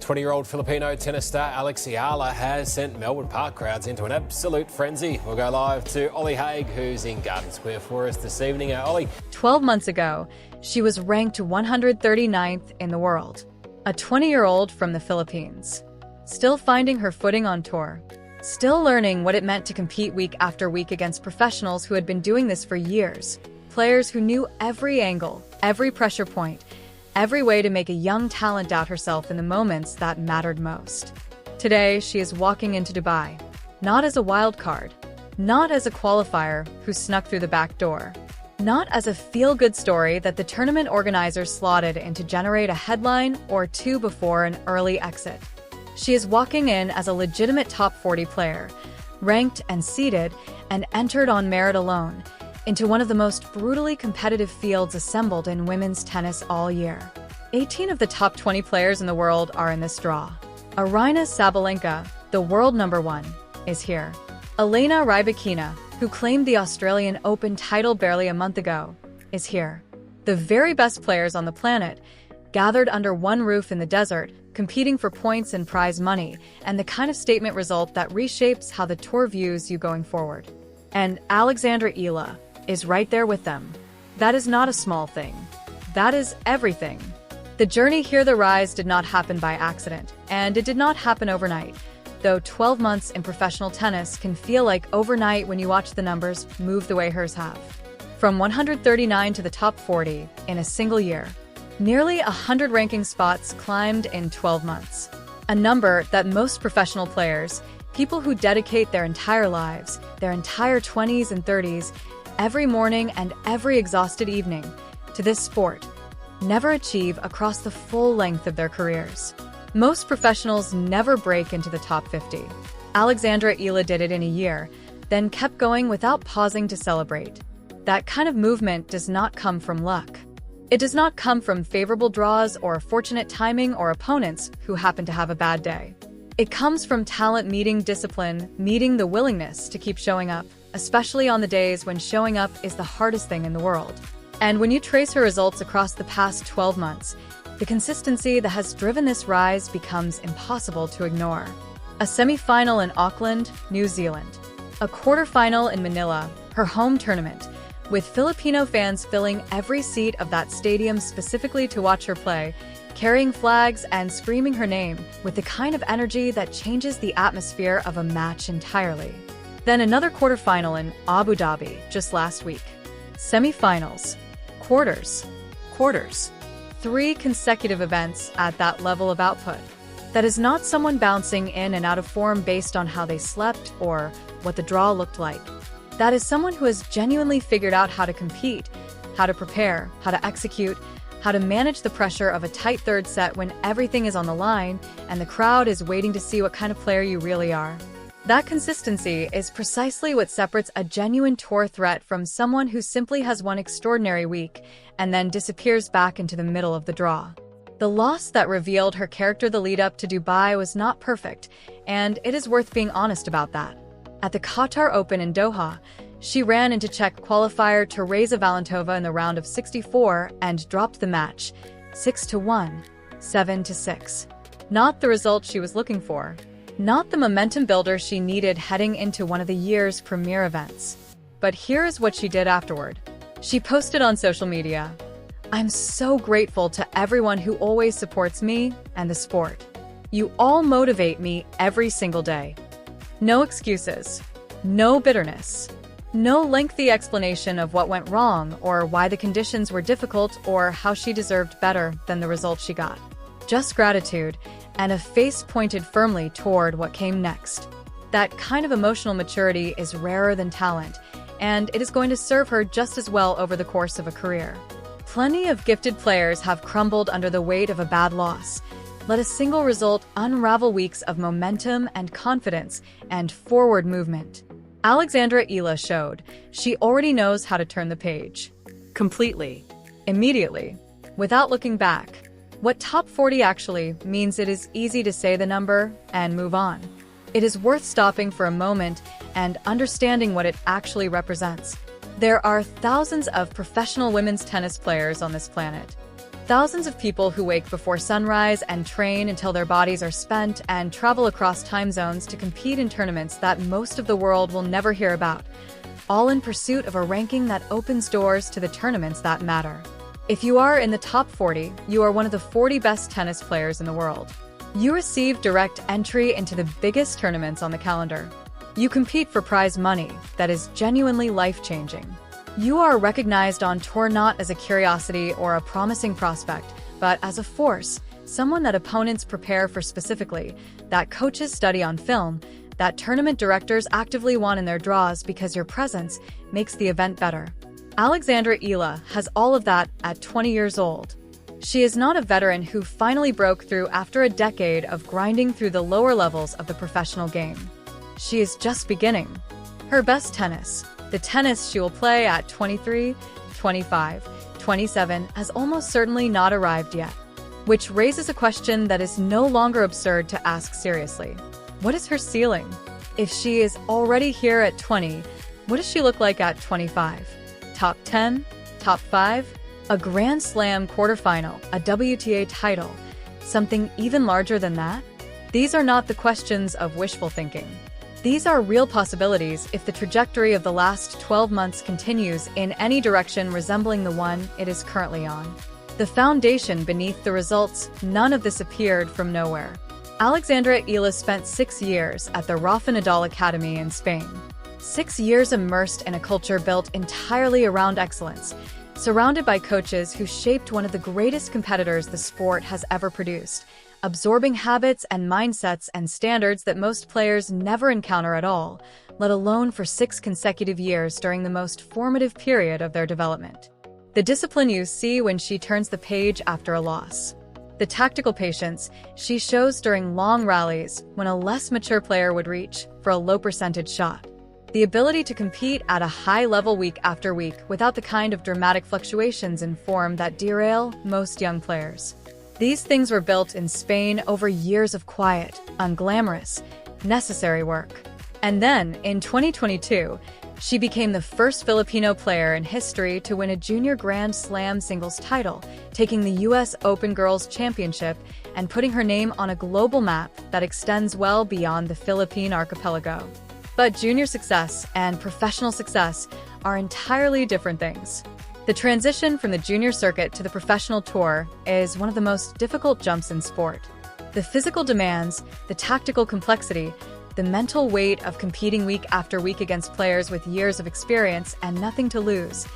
20-year-old Filipino tennis star Alexandra Eala has sent Melbourne Park crowds into an absolute frenzy. We'll go live to Ollie Haig, who's in Garden Square for us this evening. Ollie. 12 months ago, she was ranked 139th in the world. A 20-year-old from the Philippines. Still finding her footing on tour. Still learning what it meant to compete week after week against professionals who had been doing this for years. Players who knew every angle, every pressure point, every way to make a young talent doubt herself in the moments that mattered most. Today, she is walking into Dubai, not as a wild card, not as a qualifier who snuck through the back door, not as a feel-good story that the tournament organizers slotted in to generate a headline or two before an early exit. She is walking in as a legitimate top 40 player, ranked and seeded, and entered on merit alone, into one of the most brutally competitive fields assembled in women's tennis all year. 18 of the top 20 players in the world are in this draw. Aryna Sabalenka, the world #1, is here. Elena Rybakina, who claimed the Australian Open title barely a month ago, is here. The very best players on the planet, gathered under one roof in the desert, competing for points and prize money, and the kind of statement result that reshapes how the tour views you going forward. And Alexandra Eala is right there with them. That is not a small thing. That is everything. The journey here, the rise, did not happen by accident, and it did not happen overnight, though 12 months in professional tennis can feel like overnight when you watch the numbers move the way hers have. From 139 to the top 40 in a single year, nearly 100 ranking spots climbed in 12 months. A number that most professional players, people who dedicate their entire lives, their entire 20s and 30s, every morning and every exhausted evening, to this sport, never achieve across the full length of their careers. Most professionals never break into the top 50. Alexandra Eala did it in a year, then kept going without pausing to celebrate. That kind of movement does not come from luck. It does not come from favorable draws or fortunate timing or opponents who happen to have a bad day. It comes from talent meeting discipline, meeting the willingness to keep showing up, especially on the days when showing up is the hardest thing in the world. And when you trace her results across the past 12 months, the consistency that has driven this rise becomes impossible to ignore. A semi-final in Auckland, New Zealand. A quarter-final in Manila, her home tournament, with Filipino fans filling every seat of that stadium specifically to watch her play, carrying flags and screaming her name with the kind of energy that changes the atmosphere of a match entirely. Then another quarterfinal in Abu Dhabi just last week. Semi-finals, quarters. 3 consecutive events at that level of output. That is not someone bouncing in and out of form based on how they slept or what the draw looked like. That is someone who has genuinely figured out how to compete, how to prepare, how to execute, how to manage the pressure of a tight third set when everything is on the line and the crowd is waiting to see what kind of player you really are. That consistency is precisely what separates a genuine tour threat from someone who simply has one extraordinary week and then disappears back into the middle of the draw. The loss that revealed her character the lead-up to Dubai was not perfect, and it is worth being honest about that. At the Qatar Open in Doha, she ran into Czech qualifier Tereza Valentova in the round of 64 and dropped the match, 6-1, 7-6. Not the result she was looking for. Not the momentum builder she needed heading into one of the year's premier events. But here is what she did afterward. She posted on social media, "I'm so grateful to everyone who always supports me and the sport. You all motivate me every single day." No excuses. No bitterness. No lengthy explanation of what went wrong or why the conditions were difficult or how she deserved better than the result she got. Just gratitude and a face pointed firmly toward what came next. That kind of emotional maturity is rarer than talent, and it is going to serve her just as well over the course of a career. Plenty of gifted players have crumbled under the weight of a bad loss. Let a single result unravel weeks of momentum and confidence and forward movement. Alexandra Eala showed she already knows how to turn the page. Completely. Immediately. Without looking back. What top 40 actually means, it is easy to say the number and move on. It is worth stopping for a moment and understanding what it actually represents. There are thousands of professional women's tennis players on this planet. Thousands of people who wake before sunrise and train until their bodies are spent and travel across time zones to compete in tournaments that most of the world will never hear about, all in pursuit of a ranking that opens doors to the tournaments that matter. If you are in the top 40, you are one of the 40 best tennis players in the world. You receive direct entry into the biggest tournaments on the calendar. You compete for prize money that is genuinely life-changing. You are recognized on tour not as a curiosity or a promising prospect, but as a force, someone that opponents prepare for specifically, that coaches study on film, that tournament directors actively want in their draws because your presence makes the event better. Alexandra Eala has all of that at 20 years old. She is not a veteran who finally broke through after a decade of grinding through the lower levels of the professional game. She is just beginning. Her best tennis, the tennis she will play at 23, 25, 27, has almost certainly not arrived yet, which raises a question that is no longer absurd to ask seriously. What is her ceiling? If she is already here at 20, what does she look like at 25? Top 10? Top 5? A Grand Slam quarterfinal, a WTA title, something even larger than that? These are not the questions of wishful thinking. These are real possibilities if the trajectory of the last 12 months continues in any direction resembling the one it is currently on. The foundation beneath the results, none of this appeared from nowhere. Alexandra Eala spent 6 years at the Rafa Nadal Academy in Spain. 6 years immersed in a culture built entirely around excellence, surrounded by coaches who shaped one of the greatest competitors the sport has ever produced, absorbing habits and mindsets and standards that most players never encounter at all, let alone for 6 consecutive years during the most formative period of their development. The discipline you see when she turns the page after a loss. The tactical patience she shows during long rallies when a less mature player would reach for a low-percentage shot. The ability to compete at a high level week after week without the kind of dramatic fluctuations in form that derail most young players. These things were built in Spain over years of quiet, unglamorous, necessary work. And then, in 2022, she became the first Filipino player in history to win a junior Grand Slam singles title, taking the US Open Girls Championship and putting her name on a global map that extends well beyond the Philippine archipelago. But junior success and professional success are entirely different things. The transition from the junior circuit to the professional tour is one of the most difficult jumps in sport. The physical demands, the tactical complexity, the mental weight of competing week after week against players with years of experience and nothing to lose.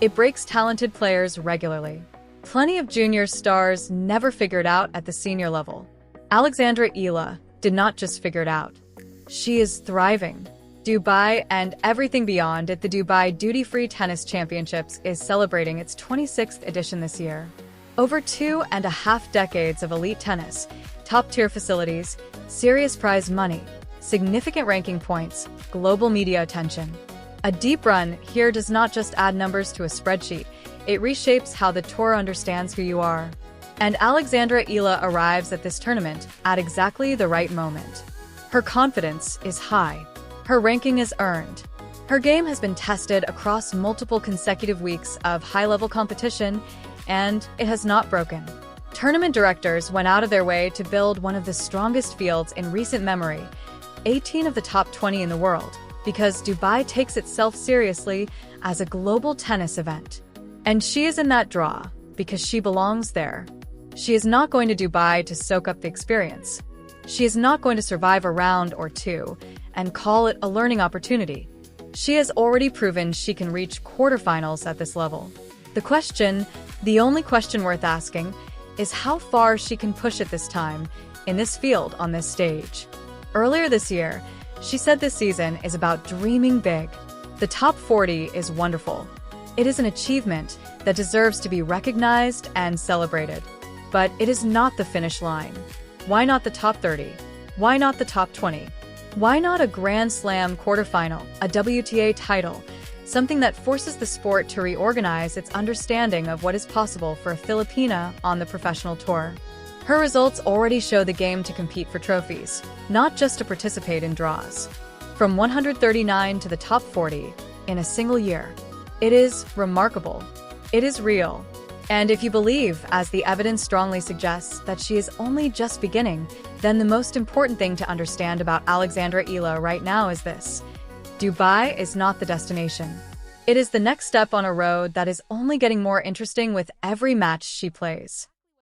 It breaks talented players regularly. Plenty of junior stars never figured out at the senior level. Alexandra Eala did not just figure it out. She is thriving. Dubai and everything beyond at the Dubai Duty-Free Tennis Championships is celebrating its 26th edition this year. Over 2.5 decades of elite tennis, top-tier facilities, serious prize money, significant ranking points, global media attention. A deep run here does not just add numbers to a spreadsheet, it reshapes how the tour understands who you are. And Alexandra Eala arrives at this tournament at exactly the right moment. Her confidence is high. Her ranking is earned. Her game has been tested across multiple consecutive weeks of high-level competition, and it has not broken. Tournament directors went out of their way to build one of the strongest fields in recent memory, 18 of the top 20 in the world, because Dubai takes itself seriously as a global tennis event. And she is in that draw because she belongs there. She is not going to Dubai to soak up the experience. She is not going to survive a round or two and call it a learning opportunity. She has already proven she can reach quarterfinals at this level. The question, the only question worth asking, is how far she can push it this time, in this field on this stage. Earlier this year, she said this season is about dreaming big. The top 40 is wonderful. It is an achievement that deserves to be recognized and celebrated. But it is not the finish line. Why not the top 30? Why not the top 20? Why not a Grand Slam quarterfinal, a WTA title, something that forces the sport to reorganize its understanding of what is possible for a Filipina on the professional tour? Her results already show the game to compete for trophies, not just to participate in draws. From 139 to the top 40 in a single year. It is remarkable. It is real. And if you believe, as the evidence strongly suggests, that she is only just beginning, then the most important thing to understand about Alexandra Eala right now is this: Dubai is not the destination. It is the next step on a road that is only getting more interesting with every match she plays.